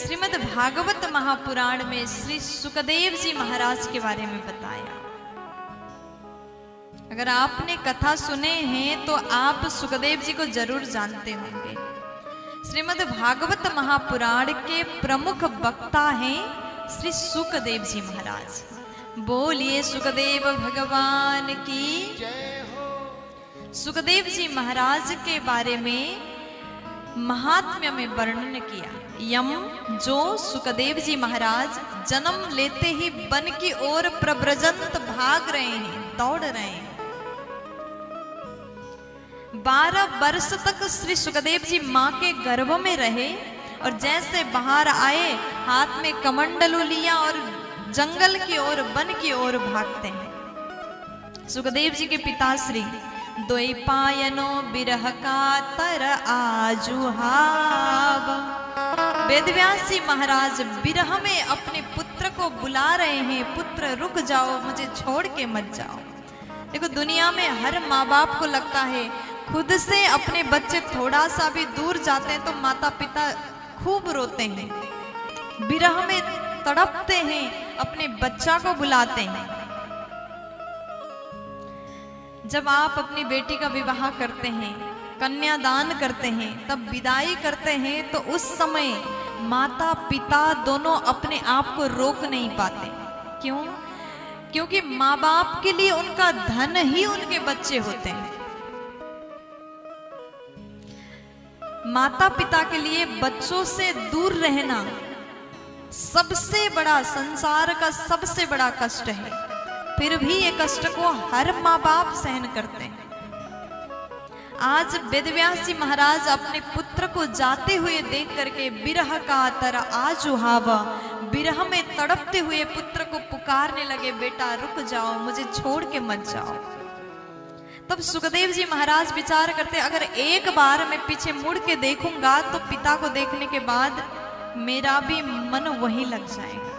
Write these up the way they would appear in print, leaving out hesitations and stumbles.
श्रीमद् भागवत महापुराण में श्री सुखदेव जी महाराज के बारे में बताया। अगर आपने कथा सुने हैं तो आप सुखदेव जी को जरूर जानते होंगे। श्रीमद् भागवत महापुराण के प्रमुख वक्ता हैं श्री सुखदेव जी महाराज। बोलिए सुखदेव भगवान की जय हो। सुखदेव जी महाराज के बारे में महात्म्य में वर्णन किया। यम जो सुखदेव जी महाराज जन्म लेते ही वन की ओर प्रव्रजंत भाग रहे हैं, दौड़ रहे हैं। 12 वर्ष तक श्री सुखदेव जी मां के गर्भ में रहे और जैसे बाहर आए हाथ में कमंडलू लिया और जंगल की ओर वन की ओर भागते हैं। सुखदेव जी के पिताश्री द्वैपायनो बिरह का तर आजुहाव। वेदव्यास जी महाराज बिरह में अपने पुत्र को बुला रहे हैं, पुत्र रुक जाओ, मुझे छोड़ के मत जाओ। देखो दुनिया में हर माँ बाप को लगता है खुद से अपने बच्चे थोड़ा सा भी दूर जाते हैं तो माता पिता खूब रोते हैं, बिरह में तड़पते हैं, अपने बच्चा को बुलाते हैं। जब आप अपनी बेटी का विवाह करते हैं, कन्यादान करते हैं, तब विदाई करते हैं तो उस समय माता पिता दोनों अपने आप को रोक नहीं पाते। क्यों? क्योंकि माँ बाप के लिए उनका धन ही उनके बच्चे होते हैं। माता पिता के लिए बच्चों से दूर रहना सबसे बड़ा, संसार का सबसे बड़ा कष्ट है। फिर भी ये कष्ट को हर माँ बाप सहन करते हैं। आज वेदव्यास जी महाराज अपने पुत्र को जाते हुए देख करके बिरह का तर आजुहावा, बिरह में तड़पते हुए पुत्र को पुकारने लगे, बेटा रुक जाओ, मुझे छोड़ के मत जाओ। तब सुखदेव जी महाराज विचार करते, अगर एक बार मैं पीछे मुड़ के देखूंगा तो पिता को देखने के बाद मेरा भी मन वहीं लग जाएगा।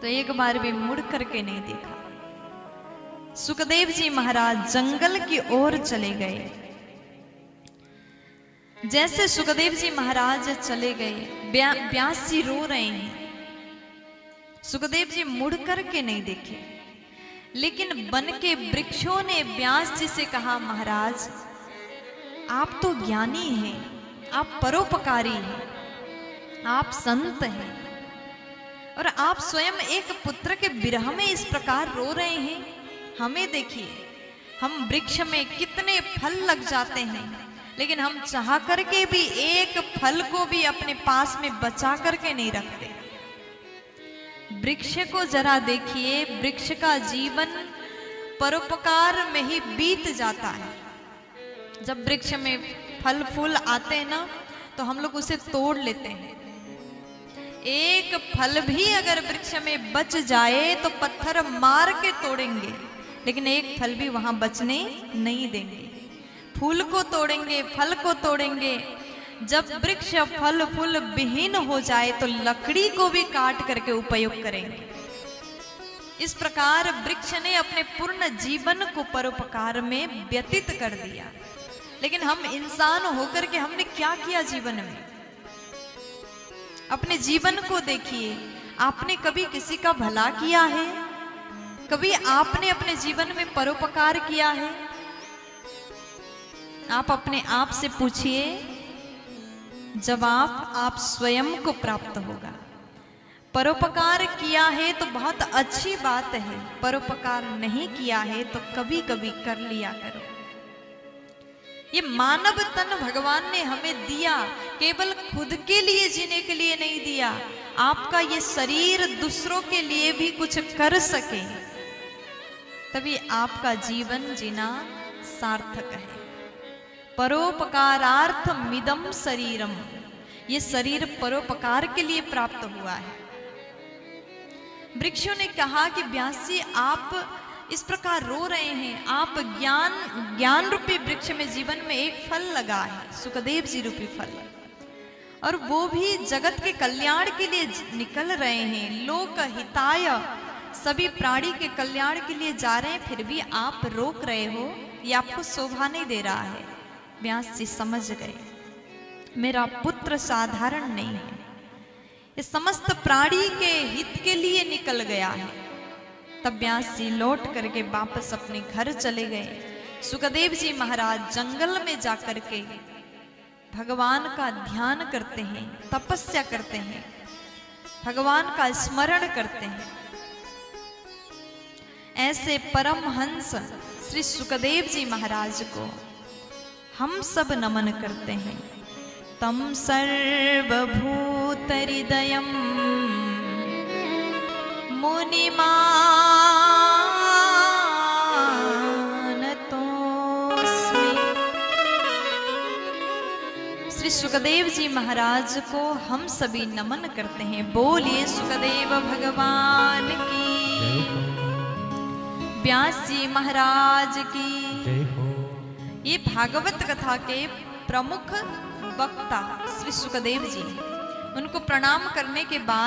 तो एक बार भी मुड़ करके नहीं देखा। सुखदेव जी महाराज जंगल की ओर चले गए। जैसे सुखदेव जी महाराज चले गए, व्यास जी रो रहे हैं। सुखदेव जी मुड़ करके नहीं देखे, लेकिन वन के वृक्षों ने व्यास जी से कहा, महाराज आप तो ज्ञानी हैं, आप परोपकारी हैं, आप संत हैं और आप स्वयं एक पुत्र के विरह में इस प्रकार रो रहे हैं। हमें देखिए, हम वृक्ष में कितने फल लग जाते हैं, लेकिन हम चाह करके भी एक फल को भी अपने पास में बचा करके नहीं रखते। वृक्ष को जरा देखिए, वृक्ष का जीवन परोपकार में ही बीत जाता है। जब वृक्ष में फल फूल आते हैं ना, तो हम लोग उसे तोड़ लेते हैं। एक फल भी अगर वृक्ष में बच जाए तो पत्थर मार के तोड़ेंगे, लेकिन एक फल भी वहां बचने नहीं देंगे। फूल को तोड़ेंगे, फल को तोड़ेंगे। जब वृक्ष फल फूल विहीन हो जाए तो लकड़ी को भी काट करके उपयोग करेंगे। इस प्रकार वृक्ष ने अपने पूर्ण जीवन को परोपकार में व्यतीत कर दिया। लेकिन हम इंसान होकर के हमने क्या किया जीवन में? अपने जीवन को देखिए, आपने कभी किसी का भला किया है? कभी आपने अपने जीवन में परोपकार किया है? आप अपने आप से पूछिए, जवाब आप स्वयं को प्राप्त होगा। परोपकार किया है तो बहुत अच्छी बात है, परोपकार नहीं किया है तो कभी कभी कर लिया करो। ये मानव तन भगवान ने हमें दिया, केवल खुद के लिए जीने के लिए नहीं दिया। आपका ये शरीर दूसरों के लिए भी कुछ कर सके, तभी आपका जीवन जीना सार्थक है। परोपकारार्थ मिदम शरीरम, ये शरीर परोपकार के लिए प्राप्त हुआ है। वृक्षों ने कहा कि व्यास जी आप इस प्रकार रो रहे हैं, आप ज्ञान रूपी वृक्ष में जीवन में एक फल लगा है, सुखदेव जी रूपी फल, और वो भी जगत के कल्याण के लिए निकल रहे हैं, लोक हिताय, सभी प्राणी के कल्याण के लिए जा रहे हैं, फिर भी आप रोक रहे हो, ये आपको शोभा नहीं दे रहा है। व्यास जी समझ गए, मेरा पुत्र साधारण नहीं है, ये समस्त प्राणी के हित के लिए निकल गया है। तब व्यास जी लौट करके वापस अपने घर चले गए। सुखदेव जी महाराज जंगल में जाकर के भगवान का ध्यान करते हैं, तपस्या करते हैं, भगवान का स्मरण करते हैं। ऐसे परमहंस श्री सुखदेव जी महाराज को हम सब नमन करते हैं। तम सर्वभूतहृदयं मुनिमानतोऽस्मि। श्री सुखदेव जी महाराज को हम सभी नमन करते हैं। बोलिए सुखदेव भगवान की, व्यास जी महाराज की। ये भागवत कथा के प्रमुख वक्ता श्री सुखदेव जी, उनको प्रणाम करने के बाद